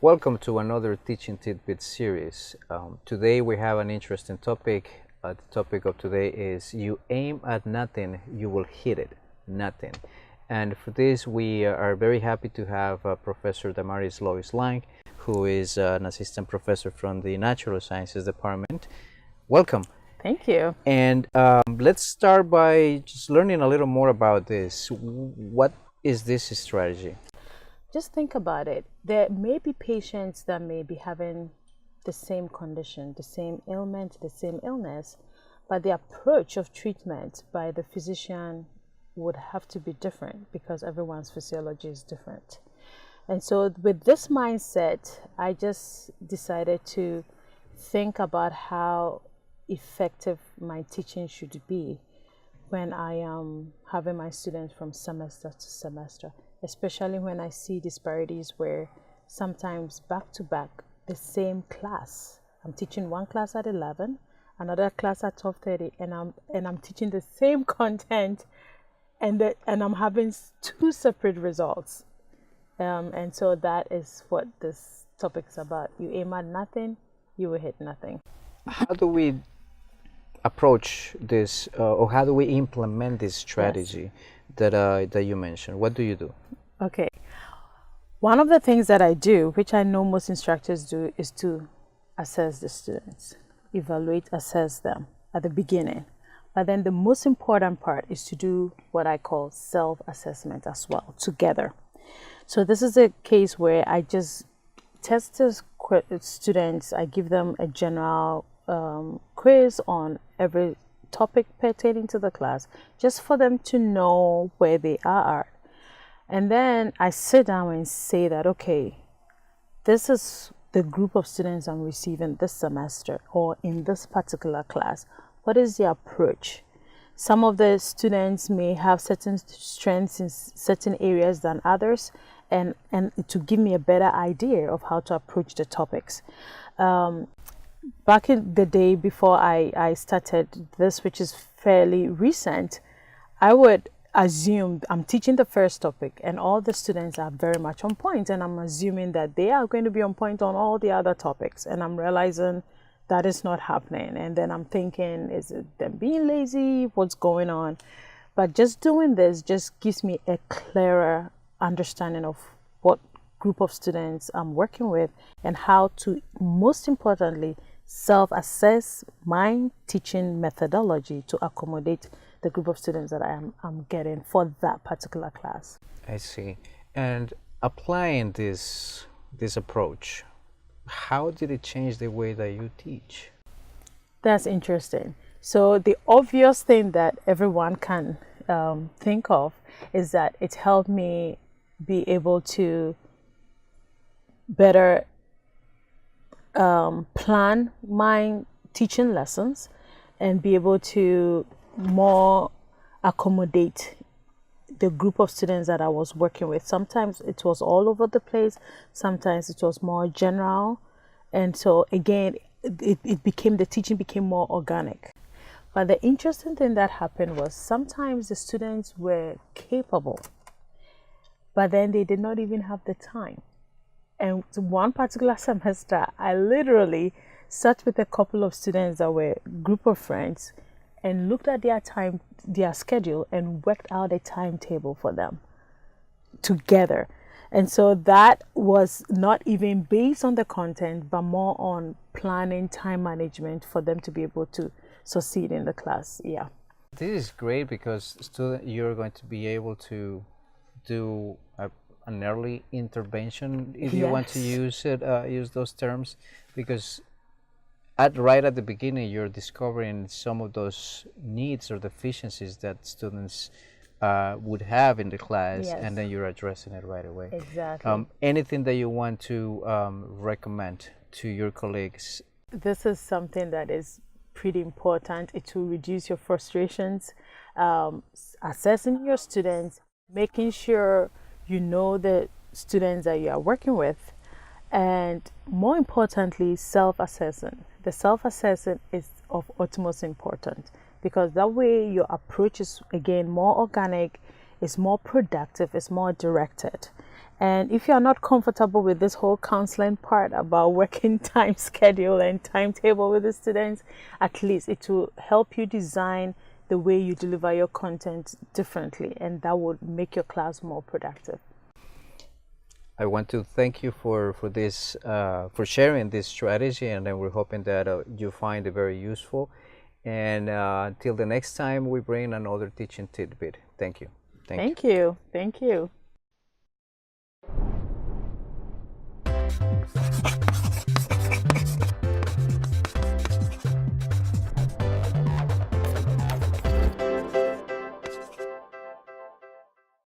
Welcome to another Teaching Tidbits series. Today we have an interesting topic. The topic of today is you aim at nothing, you will hit it. Nothing. And for this we are very happy to have Professor Damaris-Lois Lang, who is an assistant professor from the Natural Sciences Department. Welcome. Thank you. And let's start by just learning a little more about this. What is this strategy? Just think about it. There may be patients that may be having the same condition, the same ailment, the same illness, but the approach of treatment by the physician would have to be different because everyone's physiology is different. And so with this mindset, I just decided to think about how effective my teaching should be when I am having my students from semester to semester, especially when I see disparities where sometimes back to back, the same class, I'm teaching one class at 11, another class at 12:30, and I'm teaching the same content, and I'm having two separate results. And so that is what this topic is about. You aim at nothing, you will hit nothing. How do we approach this, or how do we implement this strategy that you mentioned? What do you do? Okay. One of the things that I do, which I know most instructors do, is to assess the students, evaluate, assess them at the beginning. But then the most important part is to do what I call self-assessment as well, together. So this is a case where I just test the students, I give them a general quiz on every topic pertaining to the class, just for them to know where they are. And then I sit down and say that, okay, this is the group of students I'm receiving this semester or in this particular class. What is the approach? Some of the students may have certain strengths in certain areas than others, and to give me a better idea of how to approach the topics. Back in the day before I started this, which is fairly recent, I would assume I'm teaching the first topic and all the students are very much on point, and I'm assuming that they are going to be on point on all the other topics, and I'm realizing that is not happening. And then I'm thinking, is it them being lazy? What's going on? But just doing this just gives me a clearer understanding of what group of students I'm working with and how to, most importantly, self-assess my teaching methodology to accommodate the group of students that I'm getting for that particular class. I see. And applying this approach, how did it change the way that you teach? That's interesting. So the obvious thing that everyone can think of is that it helped me be able to better plan my teaching lessons and be able to more accommodate the group of students that I was working with. Sometimes it was all over the place, sometimes it was more general, and so again the teaching became more organic. But the interesting thing that happened was sometimes the students were capable, but then they did not even have the time. And one particular semester, I literally sat with a couple of students that were a group of friends and looked at their schedule and worked out a timetable for them together. And so that was not even based on the content, but more on planning, time management for them to be able to succeed in the class. Yeah. This is great because you're going to be able to do an early intervention, if you want to use those terms, because right at the beginning you're discovering some of those needs or deficiencies that students would have in the class, and then you're addressing it right away. Exactly. Anything that you want to recommend to your colleagues? This is something that is pretty important. It will reduce your frustrations, assessing your students, making sure you know the students that you are working with, and more importantly, self-assessing. the self-assessment is of utmost importance, because that way your approach is again more organic, is more productive, is more directed. And if you're not comfortable with this whole counseling part about working time schedule and timetable with the students, at least it will help you design the way you deliver your content differently, and that would make your class more productive. I want to thank you for this for sharing this strategy, and then we're hoping that you find it very useful. And till the next time we bring another teaching tidbit. Thank you. Thank you. Thank you.